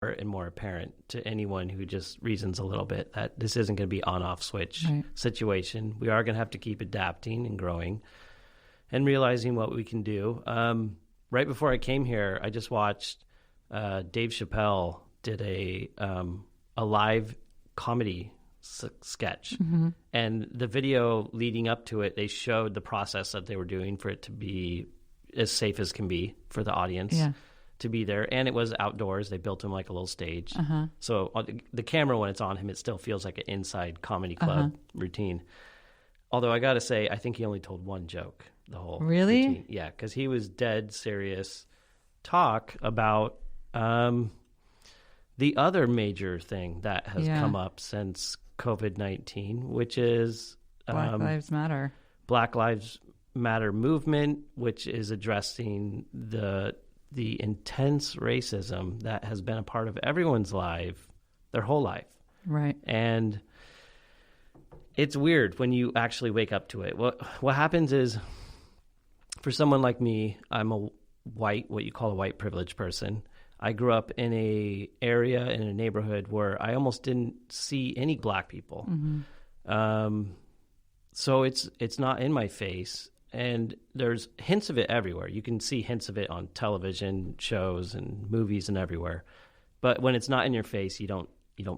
and more apparent to anyone who just reasons a little bit that this isn't going to be on-off switch situation. We are going to have to keep adapting and growing and realizing what we can do. Right before I came here, I just watched Dave Chappelle did a live comedy sketch. And the video leading up to it, they showed the process that they were doing for it to be as safe as can be for the audience to be there. And it was outdoors. They built him like a little stage. So the camera, when it's on him, it still feels like an inside comedy club routine. Although I got to say, I think he only told one joke the whole routine. Yeah, because he was dead serious talk about the other major thing that has come up since COVID-19, which is Black Lives Matter. Black Lives Matter movement, which is addressing the intense racism that has been a part of everyone's life, their whole life. Right. And it's weird when you actually wake up to it. What happens is, for someone like me, I'm a what you call a white privileged person. I grew up in a neighborhood where I almost didn't see any black people. So it's not in my face. And there's hints of it everywhere. You can see hints of it on television shows and movies and everywhere. But when it's not in your face, you don't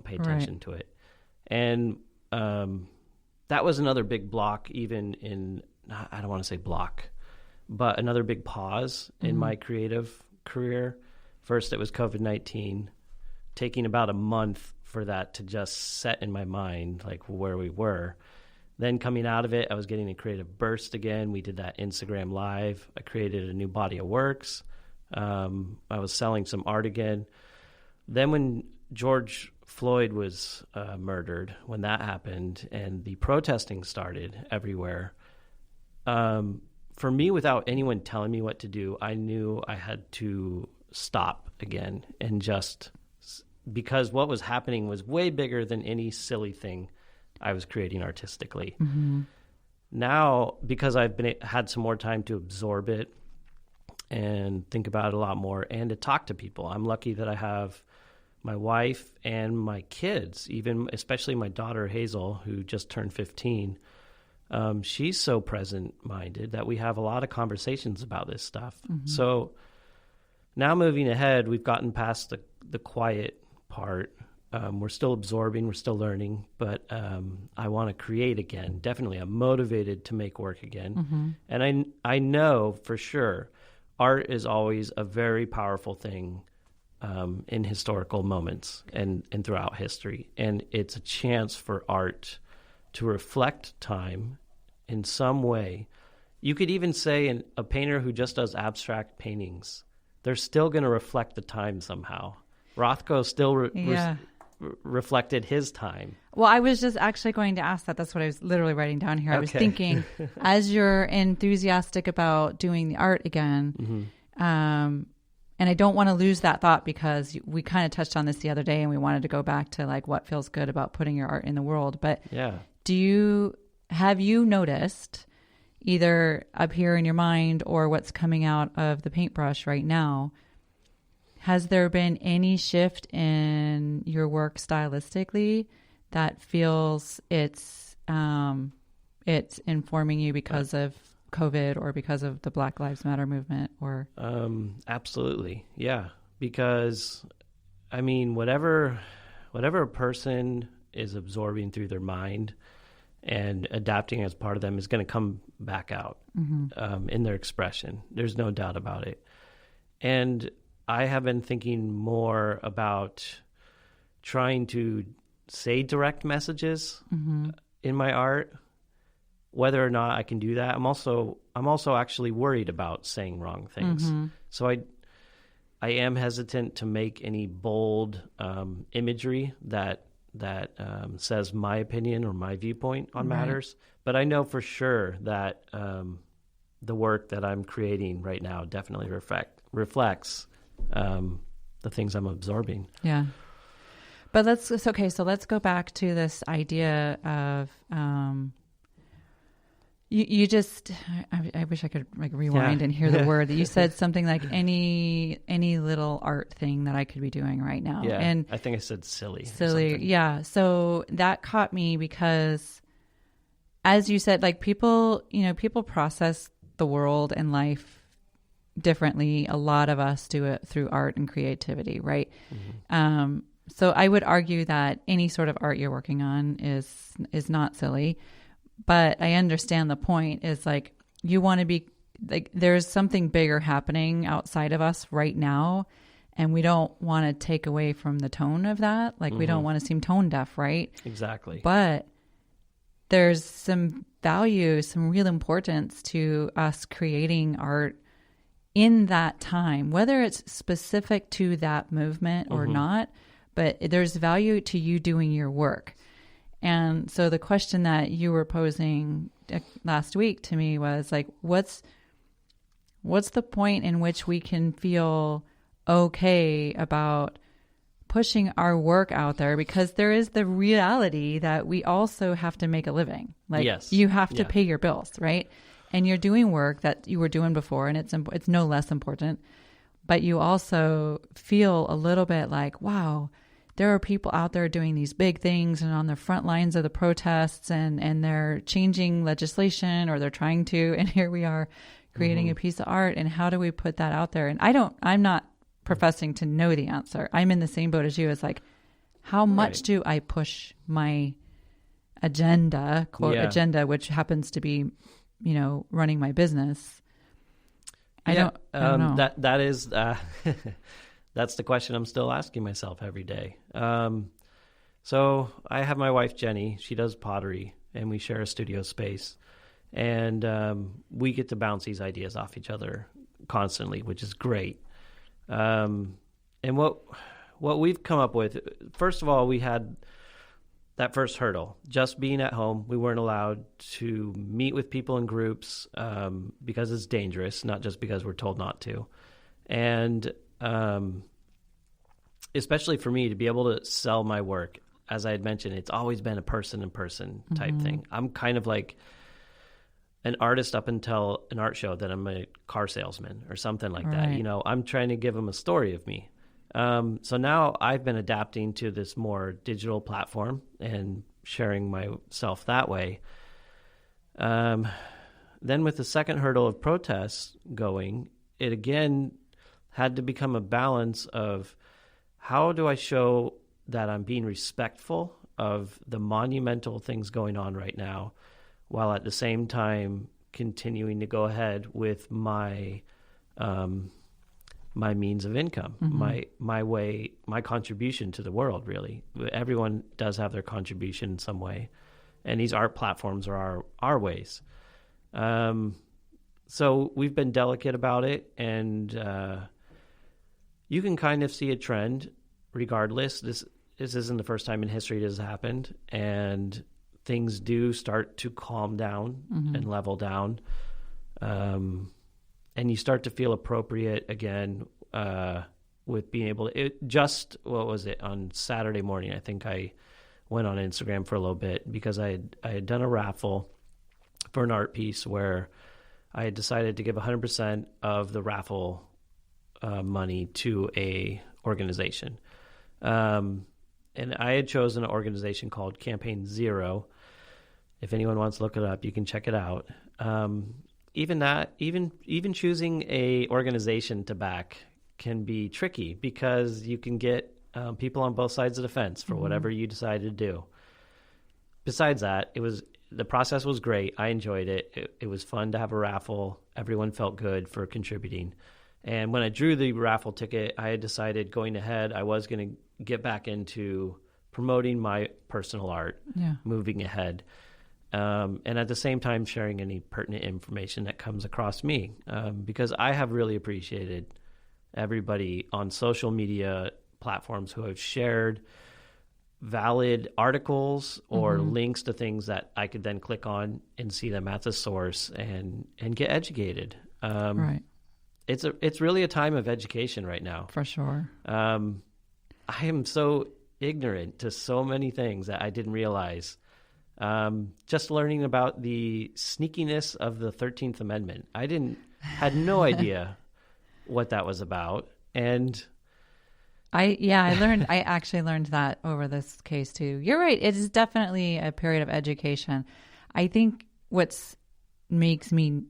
pay attention to it. And that was another big block, even in, I don't want to say block, but another big pause in my creative career. First, it was COVID-19, taking about a month for that to just set in my mind, like where we were. Then coming out of it, I was getting a creative burst again. We did that Instagram Live. I created a new body of works. I was selling some art again. Then when George Floyd was murdered, when that happened and the protesting started everywhere, for me, without anyone telling me what to do, I knew I had to stop again, and just because what was happening was way bigger than any silly thing I was creating artistically. Now, because I've had some more time to absorb it and think about it a lot more and to talk to people, I'm lucky that I have my wife and my kids, especially my daughter Hazel, who just turned 15. She's so present-minded that we have a lot of conversations about this stuff. So now moving ahead, we've gotten past the quiet part. We're still absorbing, we're still learning, but I want to create again. Definitely, I'm motivated to make work again. And I know for sure art is always a very powerful thing in historical moments and throughout history. And it's a chance for art to reflect time in some way. You could even say a painter who just does abstract paintings, they're still going to reflect the time somehow. Rothko still reflected his time. Well, I was just actually going to ask that. That's what I was literally writing down here. I was thinking, as you're enthusiastic about doing the art again, and I don't want to lose that thought, because we kind of touched on this the other day and we wanted to go back to like what feels good about putting your art in the world. But have you noticed, either up here in your mind or what's coming out of the paintbrush right now, has there been any shift in your work stylistically that feels it's informing you because of COVID or because of the Black Lives Matter movement? Or absolutely, yeah. Because I mean, whatever a person is absorbing through their mind and adapting as part of them is going to come back out in their expression. There's no doubt about it. And I have been thinking more about trying to say direct messages in my art. Whether or not I can do that, I'm also actually worried about saying wrong things. So I am hesitant to make any bold imagery that says my opinion or my viewpoint on matters. But I know for sure that the work that I'm creating right now definitely reflects the things I'm absorbing. Yeah. But let's go back to this idea of, You just, I wish I could like rewind and hear the word that you said, something like any little art thing that I could be doing right now. Yeah, and I think I said silly. Yeah. So that caught me because, as you said, like people process the world and life differently. A lot of us do it through art and creativity, right? Mm-hmm. So I would argue that any sort of art you're working on is not silly. But I understand the point is like, you want to be like, there's something bigger happening outside of us right now. And we don't want to take away from the tone of that. Like, we don't want to seem tone deaf, right? Exactly. But there's some value, some real importance to us creating art in that time, whether it's specific to that movement or not. But there's value to you doing your work. And so the question that you were posing last week to me was like, what's the point in which we can feel okay about pushing our work out there? Because there is the reality that we also have to make a living. Like, you have to pay your bills, right? And you're doing work that you were doing before, and it's no less important. But you also feel a little bit like, wow, there are people out there doing these big things and on the front lines of the protests, and they're changing legislation, or they're trying to, and here we are creating a piece of art. And how do we put that out there? And I'm not professing to know the answer. I'm in the same boat as you. It's like, how much do I push my agenda, quote agenda, which happens to be, running my business? I don't know. That is, that's the question I'm still asking myself every day. So I have my wife, Jenny. She does pottery, and we share a studio space. And we get to bounce these ideas off each other constantly, which is great. And what we've come up with, first of all, we had that first hurdle, just being at home. We weren't allowed to meet with people in groups because it's dangerous, not just because we're told not to. And especially for me to be able to sell my work, as I had mentioned, it's always been a person-in-person type thing. I'm kind of like an artist up until an art show that I'm a car salesman or something like that. I'm trying to give them a story of me. So now I've been adapting to this more digital platform and sharing myself that way. Then with the second hurdle of protests going, it again had to become a balance of, how do I show that I'm being respectful of the monumental things going on right now, while at the same time continuing to go ahead with my means of income, my contribution to the world. Really, everyone does have their contribution in some way, and these art platforms are our ways. So we've been delicate about it, and you can kind of see a trend. Regardless, this isn't the first time in history this has happened, and things do start to calm down and level down. And you start to feel appropriate again with being able to, what was it, on Saturday morning, I think I went on Instagram for a little bit because I had done a raffle for an art piece where I had decided to give 100% of the raffle money to a organization. And I had chosen an organization called Campaign Zero. If anyone wants to look it up, you can check it out. Even choosing a organization to back can be tricky because you can get people on both sides of the fence for whatever you decide to do. Besides that, the process was great. I enjoyed it. It was fun to have a raffle. Everyone felt good for contributing. And when I drew the raffle ticket, I had decided going ahead, I was going to get back into promoting my personal art, moving ahead. And at the same time, sharing any pertinent information that comes across me. Because I have really appreciated everybody on social media platforms who have shared valid articles or links to things that I could then click on and see them at the source and get educated. Right. It's really a time of education right now. For sure. I am so ignorant to so many things that I didn't realize just learning about the sneakiness of the 13th Amendment. Had no idea what that was about. And I actually learned that over this case too. You're right. It is definitely a period of education. I think what makes me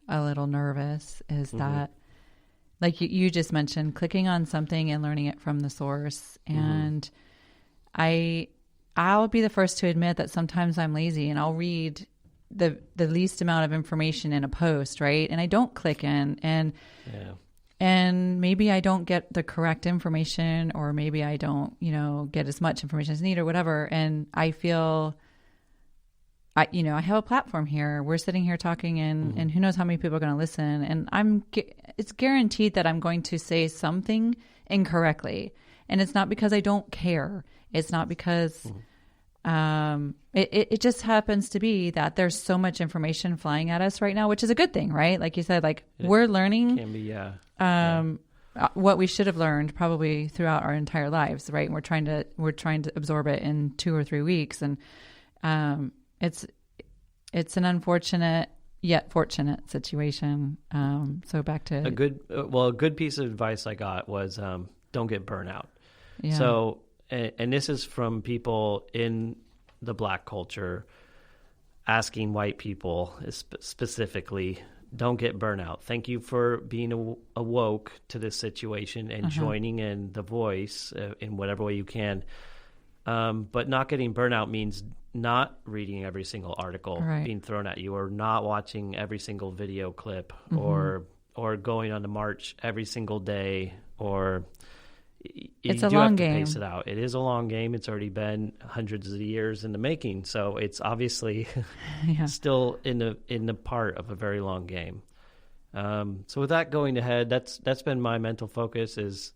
a little nervous is that, like you just mentioned, clicking on something and learning it from the source. And I'll be the first to admit that sometimes I'm lazy and I'll read the least amount of information in a post, right? And I don't click in, and maybe I don't get the correct information, or maybe I don't, get as much information as I need or whatever. And I feel, I have a platform here. We're sitting here talking, and who knows how many people are going to listen. And it's guaranteed that I'm going to say something incorrectly. And it's not because I don't care. It's not because it just happens to be that there's so much information flying at us right now, which is a good thing, right? Like you said, we're learning what we should have learned probably throughout our entire lives, right? And we're trying to absorb it in 2 or 3 weeks, and it's an unfortunate yet fortunate situation. So back to a good piece of advice I got was don't get burnout. Yeah. So, and this is from people in the Black culture asking white people specifically, don't get burnout. Thank you for being awoke to this situation and joining in the voice in whatever way you can. But not getting burnout means not reading every single article being thrown at you, or not watching every single video clip, or going on the march every single day, or it's a long game. Pace it out. It is a long game. It's already been hundreds of years in the making, so it's obviously still in the part of a very long game. So with that going ahead, that's been my mental focus. Is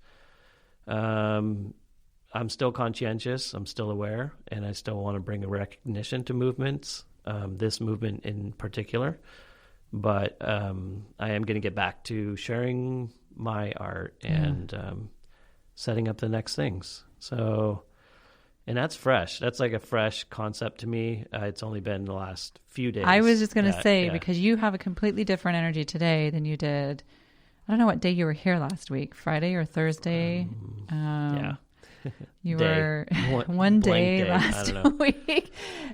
I'm still conscientious. I'm still aware, and I still want to bring a recognition to movements. This movement in particular, but I am going to get back to sharing my art and setting up the next things. So, and that's fresh. That's like a fresh concept to me. It's only been the last few days. I was just going to say, because you have a completely different energy today than you did. I don't know what day you were here last week, Friday or Thursday. You were one day last week.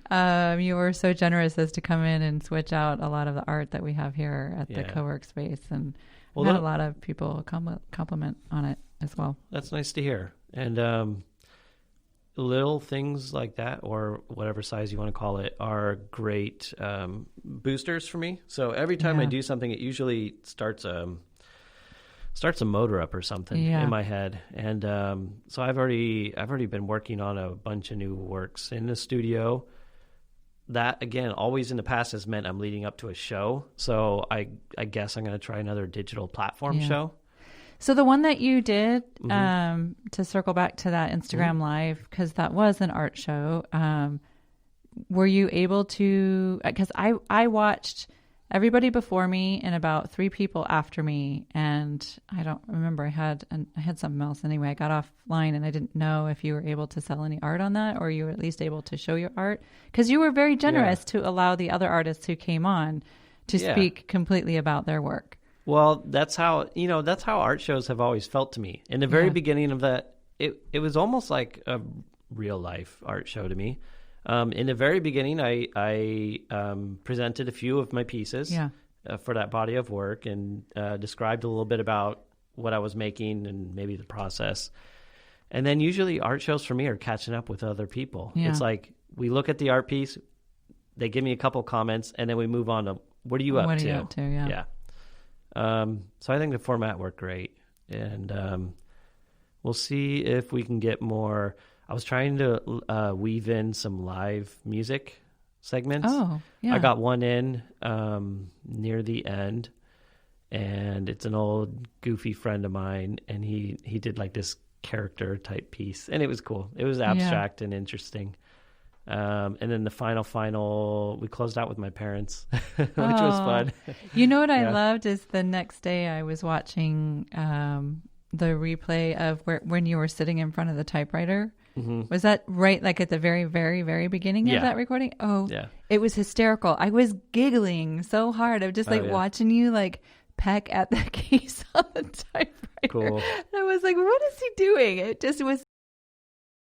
You were so generous as to come in and switch out a lot of the art that we have here at the co-work space. And we had a lot of people compliment on it as well. That's nice to hear. And little things like that, or whatever size you want to call it, are great boosters for me. So every time I do something, it usually starts a motor up or something in my head. And so I've already been working on a bunch of new works in the studio. That, again, always in the past has meant I'm leading up to a show. So I guess I'm going to try another digital platform show. So the one that you did, to circle back to that Instagram Live, because that was an art show, were you able to, because I watched everybody before me and about 3 people after me, and I don't remember, I had something else anyway. I got offline and I didn't know if you were able to sell any art on that, or you were at least able to show your art, because you were very generous to allow the other artists who came on to speak completely about their work. Well, that's how art shows have always felt to me. In the very beginning of that, it was almost like a real life art show to me. In the very beginning, I presented a few of my pieces for that body of work, and described a little bit about what I was making and maybe the process. And then usually art shows for me are catching up with other people. Yeah. It's like we look at the art piece, they give me a couple comments, and then we move on to what are you up to? What are you up to? Yeah. So I think the format worked great, and we'll see if we can get more. I was trying to weave in some live music segments. Oh, yeah. I got one in near the end, and it's an old goofy friend of mine, and he did like this character type piece, and it was cool. It was abstract and interesting. And then the final, we closed out with my parents, which was fun. You know what I loved is the next day I was watching the replay of when you were sitting in front of the typewriter. Was that right? Like at the very, very, very beginning of that recording? Oh, yeah. It was hysterical. I was giggling so hard. I'm just like watching you like peck at the keys on the typewriter. Cool. And I was like, what is he doing? It just was